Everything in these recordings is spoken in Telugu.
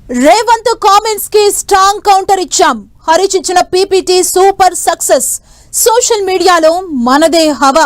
రేవంత్ కామెంట్స్ కి స్ట్రాంగ్ కౌంటర్ ఇచ్చాం. హరీష్ ఇచ్చిన పీపీటీ సూపర్ సక్సెస్. సోషల్ మీడియాలో మనదే హవా.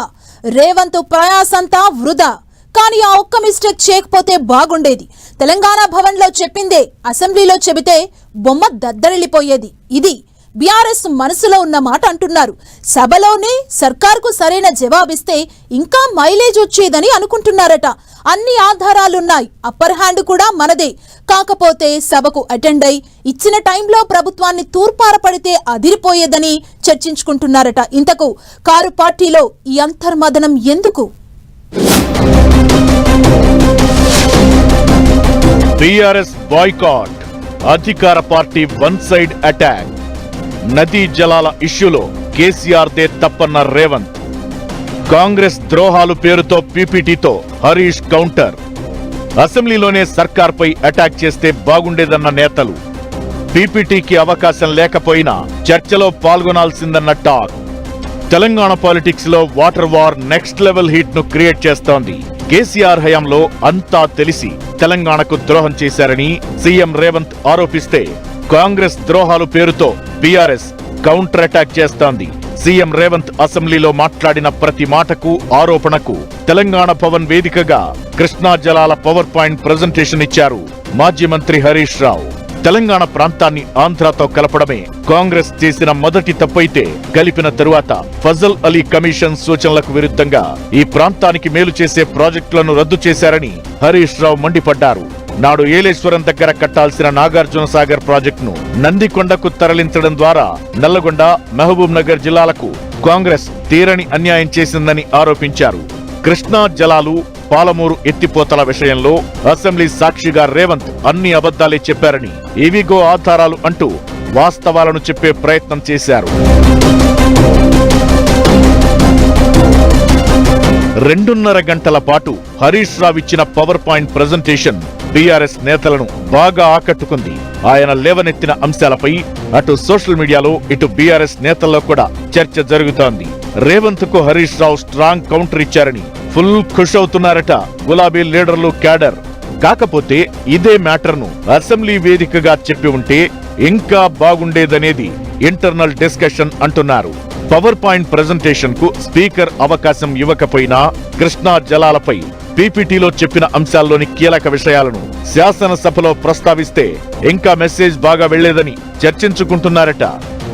రేవంత్ ప్రయాసంతా వృధా. కానీ ఆ ఒక్క మిస్టేక్ చేయకపోతే బాగుండేది. తెలంగాణ భవన్ లో చెప్పిందే అసెంబ్లీలో చెబితే బొమ్మ దద్దరిల్లిపోయేది. ఇది బీఆర్ఎస్ మనసులో ఉన్న మాట అంటున్నారు. సభలోనే సర్కార్కు సరైన జవాబిస్తే ఇంకా మైలేజ్ వచ్చేదని అనుకుంటున్నారట. అన్ని ఆధారాలున్నాయి. అప్పర్ హ్యాండ్ కూడా మనదే. కాకపోతే సభకు అటెండ్ అయి ఇచ్చిన టైంలో ప్రభుత్వాన్ని తూర్పారపడితే అదిరిపోయేదని చర్చించుకుంటున్నారట. ఇంతకు కారు పార్టీలో ఈ అంతర్మదనం ఎందుకు? బీఆర్ఎస్ బాయ్కాట్, అధికార పార్టీ వన్ సైడ్ అటాక్. నదీ జలాల ఇష్యూలో కేసీఆర్ దే తప్పన్న రేవంత్. కాంగ్రెస్ ద్రోహాలు పేరుతో పీపీటీతో హరీష్ కౌంటర్. అసెంబ్లీలోనే సర్కార్పై అటాక్ చేస్తే బాగుండేదన్న నేతలు. పీపీటీకి అవకాశం లేకపోయినా చర్చలో పాల్గొనాల్సిందన్న టాక్. తెలంగాణ పాలిటిక్స్ లో water war next level heat ను క్రియేట్ చేస్తోంది. కేసీఆర్ హయాంలో అంతా తెలిసి తెలంగాణకు ద్రోహం చేశారని సీఎం రేవంత్ ఆరోపిస్తే కాంగ్రెస్ ద్రోహాలు పేరుతో బీఆర్ఎస్ కౌంటర్ అటాక్ చేస్తోంది. సీఎం రేవంత్ అసెంబ్లీలో మాట్లాడిన ప్రతి మాటకు, ఆరోపణకు తెలంగాణ భవన్ వేదికగా కృష్ణా జలాల పవర్ పాయింట్ ప్రెజెంటేషన్ ఇచ్చారు మాజీ మంత్రి హరీష్ రావు. తెలంగాణ ప్రాంతాన్ని ఆంధ్రాతో కలపడమే కాంగ్రెస్ చేసిన మొదటి తప్పైతే కలిపిన తరువాత ఫజల్ అలీ కమిషన్ సూచనలకు విరుద్ధంగా ఈ ప్రాంతానికి మేలు చేసే ప్రాజెక్టులను రద్దు చేశారని హరీష్ రావు మండిపడ్డారు. నాడు ఏలేశ్వరం దగ్గర కట్టాల్సిన నాగార్జున సాగర్ ప్రాజెక్టును నందికొండకు తరలించడం ద్వారా నల్లగొండ, మహబూబ్ నగర్ జిల్లాలకు కాంగ్రెస్ తీరని అన్యాయం చేసిందని ఆరోపించారు. కృష్ణా జలాలు, పాలమూరు ఎత్తిపోతల విషయంలో అసెంబ్లీ సాక్షిగా రేవంత్ అన్ని అబద్ధాలే చెప్పారని, ఇవిగో ఆధారాలు అంటూ వాస్తవాలను చెప్పే ప్రయత్నం చేశారు. 2.5 గంటల పాటు హరీష్ రావు ఇచ్చిన పవర్ పాయింట్ ప్రెజెంటేషన్ బీఆర్ఎస్ నేతలను బాగా ఆకట్టుకుంది. ఆయన లేవనెత్తిన అంశాలపై అటు సోషల్ మీడియాలో, ఇటు బీఆర్ఎస్ నేతల్లో కూడా చర్చ జరుగుతోంది. రేవంత్ కు హరీష్ రావు స్ట్రాంగ్ కౌంటర్ ఇచ్చారని ఫుల్ ఖుష్ అవుతున్నారట గులాబీ లీడర్లు, క్యాడర్. కాకపోతే ఇదే మ్యాటర్ ను అసెంబ్లీ వేదికగా చెప్పి ఉంటే ఇంకా బాగుండేదనేది ఇంటర్నల్ డిస్కషన్ అంటున్నారు. పవర్ పాయింట్ ప్రెజెంటేషన్ కు స్పీకర్ అవకాశం ఇవ్వకపోయినా కృష్ణా జలాలపై పీపీటీలో చెప్పిన అంశాల్లోని కీలక విషయాలను శాసనసభలో ప్రస్తావిస్తే ఇంకా మెసేజ్ బాగా వెళ్లేదని చర్చించుకుంటున్నారట.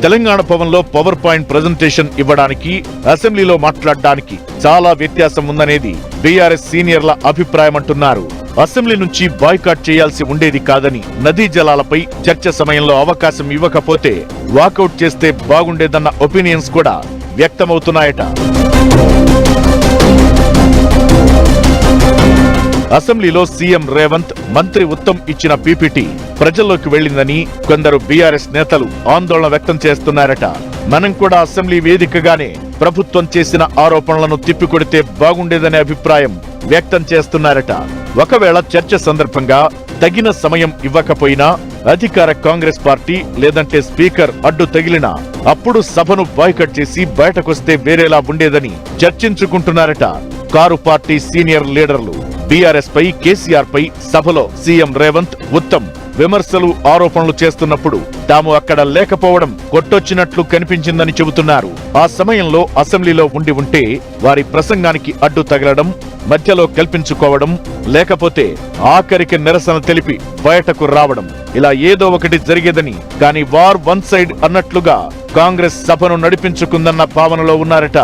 తెలంగాణ భవన్లో పవర్ పాయింట్ ప్రెజెంటేషన్ ఇవ్వడానికి, అసెంబ్లీలో మాట్లాడడానికి చాలా వ్యత్యాసం ఉందనేది బీఆర్ఎస్ సీనియర్ల అభిప్రాయమంటున్నారు. అసెంబ్లీ నుంచి బాయ్కాట్ చేయాల్సి ఉండేది కాదని, నదీ జలాలపై చర్చ సమయంలో అవకాశం ఇవ్వకపోతే వాకౌట్ చేస్తే బాగుండేదన్న ఒపీనియన్స్ కూడా వ్యక్తమవుతున్నాయట. అసెంబ్లీలో సీఎం రేవంత్, మంత్రి ఉత్తమ్ ఇచ్చిన పీపీటీ ప్రజల్లోకి వెళ్లిందని కొందరు బీఆర్ఎస్ నేతలు ఆందోళన వ్యక్తం చేస్తున్నారట. మనం కూడా అసెంబ్లీ వేదికగానే ప్రభుత్వం చేసిన ఆరోపణలను తిప్పికొడితే బాగుండేదనే అభిప్రాయం వ్యక్తం చేస్తున్నారట. ఒకవేళ చర్చ సందర్భంగా తగిన సమయం ఇవ్వకపోయినా, అధికార కాంగ్రెస్ పార్టీ లేదంటే స్పీకర్ అడ్డు తగిలినా అప్పుడు సభను బాయ్కట్ చేసి బయటకొస్తే వేరేలా ఉండేదని చర్చించుకుంటున్నారట కారు పార్టీ సీనియర్ లీడర్లు. బీఆర్ఎస్ పై, కేసీఆర్ పై సభలో సీఎం రేవంత్, ఉత్తమ్ విమర్శలు, ఆరోపణలు చేస్తున్నప్పుడు తాము అక్కడ లేకపోవడం కొట్టొచ్చినట్లు కనిపించిందని చెబుతున్నారు. ఆ సమయంలో అసెంబ్లీలో ఉండి ఉంటే వారి ప్రసంగానికి అడ్డు తగలడం, మధ్యలో కల్పించుకోవడం, లేకపోతే ఆఖరికి నిరసన తెలిపి బయటకు రావడం, ఇలా ఏదో ఒకటి జరిగేదని. కానీ వార్ వన్ సైడ్ అన్నట్లుగా కాంగ్రెస్ సభను నడిపించుకుందన్న భావనలో ఉన్నారట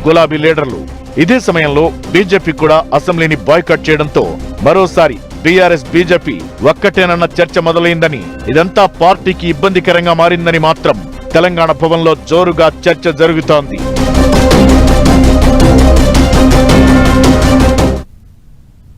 గులాబీ లీడర్లు. ఇదే సమయంలో బీజేపీ కూడా అసెంబ్లీని బాయ్కాట్ చేయడంతో మరోసారి బీఆర్ఎస్, బీజేపీ ఒక్కటేనన్న చర్చ మొదలైందని, ఇదంతా పార్టీకి ఇబ్బందికరంగా మారిందని మాత్రం తెలంగాణ భవన్లో జోరుగా చర్చ జరుగుతోంది.